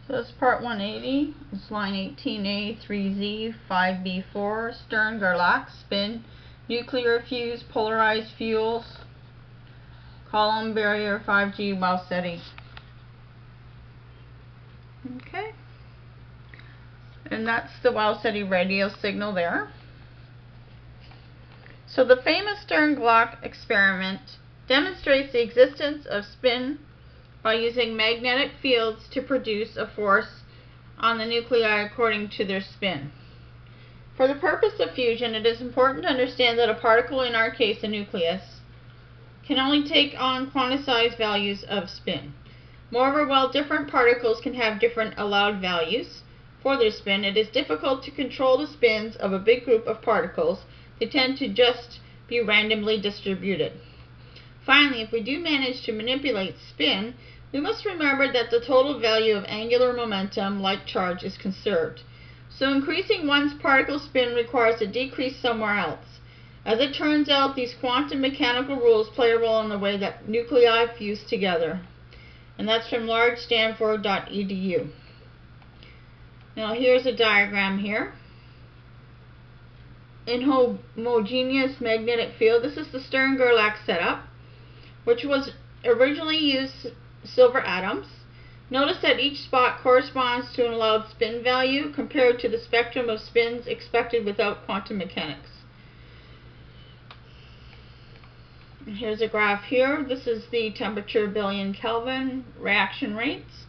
So that's part 180. It's line 18A, 3Z, 5B4, Stern-Gerlach, spin, nuclear fuse, polarized fuels, Coulomb barrier, 5G Wow Seti. Okay. And that's the Wow Seti radio signal there. So the famous Stern-Gerlach experiment demonstrates the existence of spin by using magnetic fields to produce a force on the nuclei according to their spin. For the purpose of fusion, it is important to understand that a particle, in our case a nucleus, can only take on quantized values of spin. Moreover, while different particles can have different allowed values for their spin, it is difficult to control the spins of a big group of particles. They tend to just be randomly distributed. Finally, if we do manage to manipulate spin, we must remember that the total value of angular momentum, like charge, is conserved. So increasing one's particle spin requires a decrease somewhere else. As it turns out, these quantum mechanical rules play a role in the way that nuclei fuse together. And that's from largestanford.edu. Now here's a diagram here. Inhomogeneous magnetic field. This is the Stern-Gerlach setup, which was originally used silver atoms. Notice that each spot corresponds to an allowed spin value compared to the spectrum of spins expected without quantum mechanics. And here's a graph here. This is the temperature billion Kelvin reaction rates.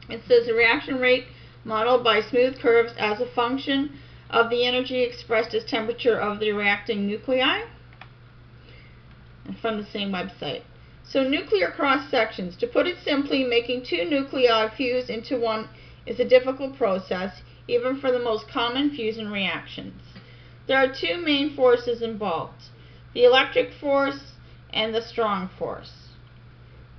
It says the reaction rate modeled by smooth curves as a function of the energy expressed as temperature of the reacting nuclei, and from the same website. So nuclear cross sections. To put it simply, making two nuclei fuse into one is a difficult process, even for the most common fusion reactions. There are two main forces involved: the electric force and the strong force.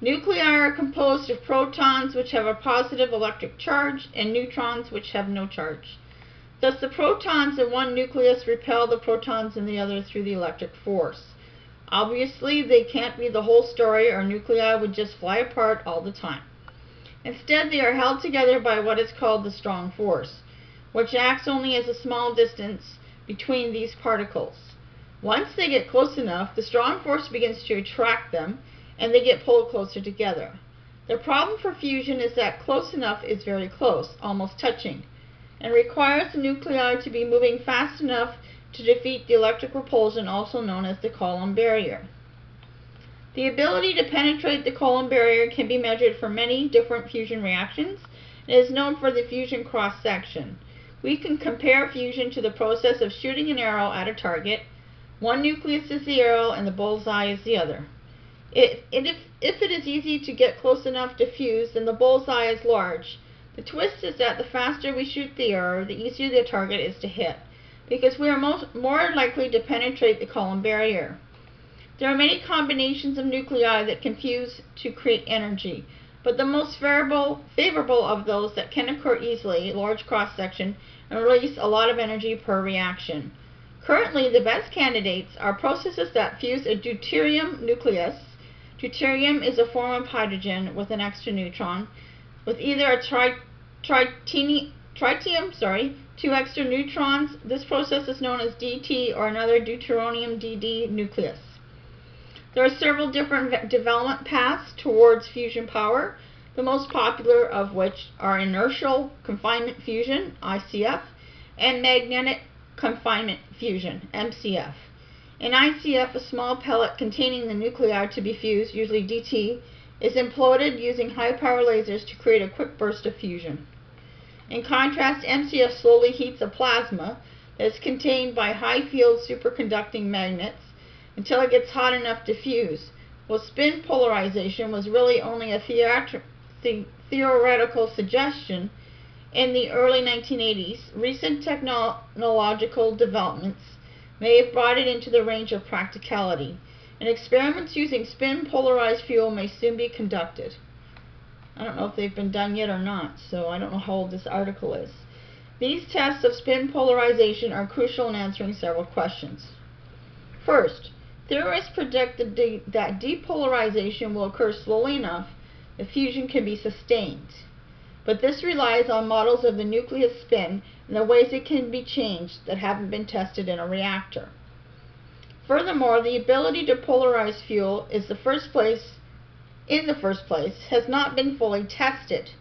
Nuclei are composed of protons, which have a positive electric charge, and neutrons, which have no charge. Thus, the protons in one nucleus repel the protons in the other through the electric force. Obviously, they can't be the whole story, or nuclei would just fly apart all the time. Instead, they are held together by what is called the strong force, which acts only as a small distance between these particles. Once they get close enough, the strong force begins to attract them, and they get pulled closer together. The problem for fusion is that close enough is very close, almost touching, and requires the nuclei to be moving fast enough to defeat the electric repulsion, also known as the Coulomb barrier. The ability to penetrate the Coulomb barrier can be measured for many different fusion reactions, and is known for the fusion cross-section. We can compare fusion to the process of shooting an arrow at a target. One nucleus is the arrow and the bullseye is the other. If it is easy to get close enough to fuse, then the bullseye is large. The twist is that the faster we shoot the arrow, the easier the target is to hit, because we are more likely to penetrate the Coulomb barrier. There are many combinations of nuclei that can fuse to create energy, but the most favorable of those that can occur easily, large cross-section, and release a lot of energy per reaction. Currently, the best candidates are processes that fuse a deuterium nucleus. Deuterium is a form of hydrogen with an extra neutron, with either a tritium, two extra neutrons. This process is known as DT, or another deuteronium DD nucleus. There are several different development paths towards fusion power, the most popular of which are inertial confinement fusion, ICF, and magnetic confinement fusion, MCF. In ICF, a small pellet containing the nuclei to be fused, usually DT, is imploded using high-power lasers to create a quick burst of fusion. In contrast, MCF slowly heats a plasma that is contained by high-field superconducting magnets until it gets hot enough to fuse. Well, spin polarization was really only a theoretical suggestion in the early 1980s. Recent technological developments may have brought it into the range of practicality, and experiments using spin-polarized fuel may soon be conducted. I don't know if they've been done yet or not, so I don't know how old this article is. These tests of spin polarization are crucial in answering several questions. First, theorists predict that depolarization will occur slowly enough that fusion can be sustained. but this relies on models of the nucleus spin and the ways it can be changed that haven't been tested in a reactor. Furthermore, the ability to polarize fuel in the first place has not been fully tested.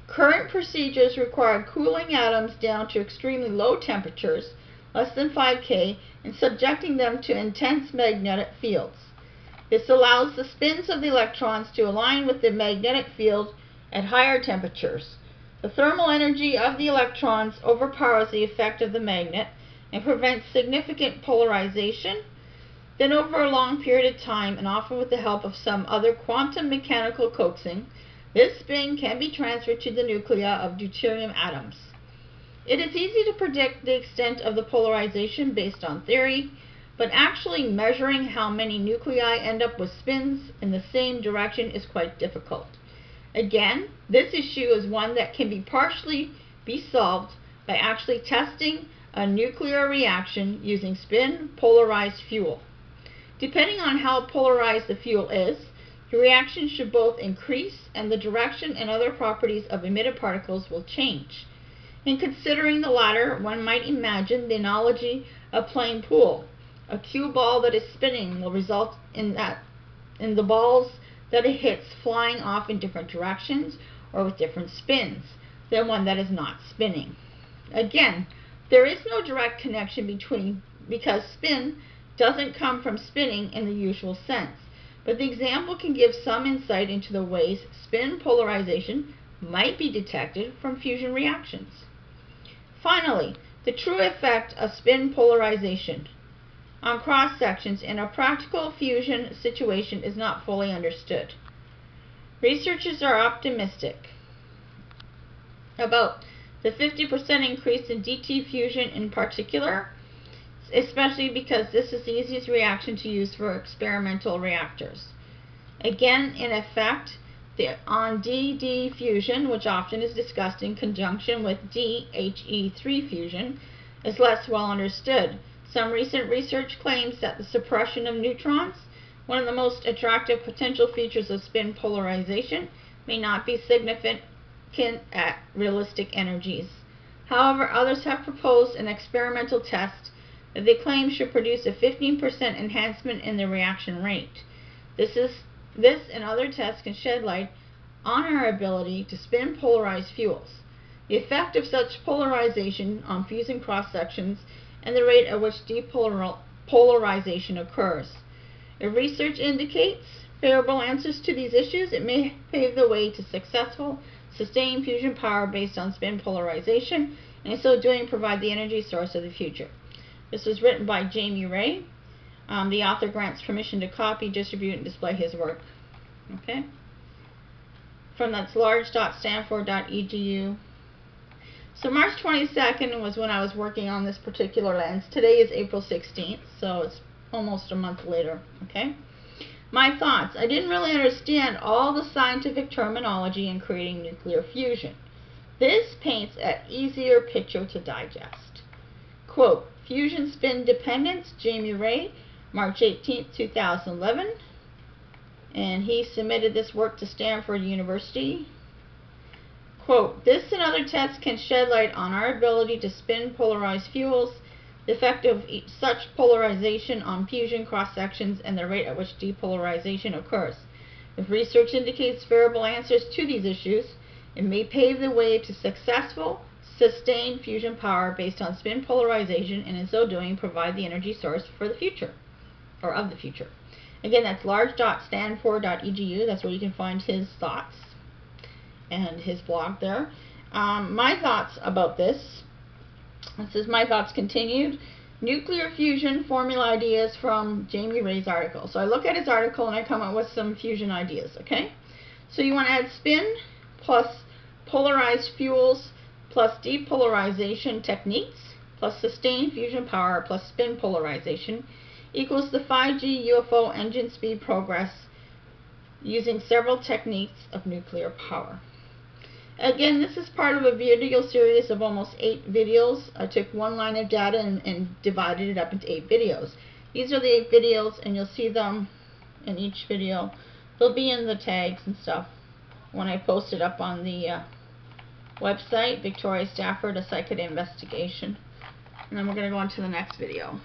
Current procedures require cooling atoms down to extremely low temperatures, less than 5 K, and subjecting them to intense magnetic fields. This allows the spins of the electrons to align with the magnetic field at higher temperatures. The thermal energy of the electrons overpowers the effect of the magnet and prevents significant polarization. Then over a long period of time, and often with the help of some other quantum mechanical coaxing, this spin can be transferred to the nuclei of deuterium atoms. It is easy to predict the extent of the polarization based on theory, but actually measuring how many nuclei end up with spins in the same direction is quite difficult. Again, this issue is one that can partially be solved by actually testing a nuclear reaction using spin-polarized fuel. Depending on how polarized the fuel is, the reaction should both increase and the direction and other properties of emitted particles will change. In considering the latter, one might imagine the analogy of playing pool. A cue ball that is spinning will result in the balls that it hits flying off in different directions or with different spins than one that is not spinning. Again, there is no direct connection because spin doesn't come from spinning in the usual sense, but the example can give some insight into the ways spin polarization might be detected from fusion reactions. Finally, the true effect of spin polarization on cross-sections in a practical fusion situation is not fully understood. Researchers are optimistic about the 50% increase in DT fusion in particular, especially because this is the easiest reaction to use for experimental reactors. Again, in effect, on DD fusion, which often is discussed in conjunction with DHE3 fusion, is less well understood. Some recent research claims that the suppression of neutrons, one of the most attractive potential features of spin polarization, may not be significant at realistic energies. However, others have proposed an experimental test that they claim should produce a 15% enhancement in the reaction rate. This and other tests can shed light on our ability to spin polarized fuels, the effect of such polarization on fusion cross-sections, and the rate at which depolarization occurs. If research indicates favorable answers to these issues, it may pave the way to successful, sustained fusion power based on spin polarization, and in so doing provide the energy source of the future. This was written by Jamie Ray. The author grants permission to copy, distribute, and display his work. Okay? From that's large.stanford.edu. So March 22nd was when I was working on this particular lens. Today is April 16th, so it's almost a month later. Okay? My thoughts. I didn't really understand all the scientific terminology in creating nuclear fusion. This paints an easier picture to digest. Quote, Fusion Spin Dependence, Jamie Ray, March 18th, 2011. And he submitted this work to Stanford University. Quote, this and other tests can shed light on our ability to spin polarized fuels, the effect of such polarization on fusion cross-sections, and the rate at which depolarization occurs. If research indicates favorable answers to these issues, it may pave the way to successful, sustained fusion power based on spin polarization, and in so doing provide the energy source for the future, or of the future. Again, that's large.stanford.edu. That's where you can find his thoughts and his blog there. My thoughts about this. This is my thoughts continued. Nuclear fusion formula ideas from Jamie Ray's article. So I look at his article and I come up with some fusion ideas, okay? So you want to add spin plus polarized fuels plus depolarization techniques plus sustained fusion power plus spin polarization equals the 5G UFO engine speed progress using several techniques of nuclear power. Again, this is part of a video series of almost 8 videos. I took one line of data and divided it up into 8 videos. These are the 8 videos, and you'll see them in each video. They'll be in the tags and stuff when I post it up on the Website, Victoria Stafford, A Psychic Investigation. And then we're going to go on to the next video.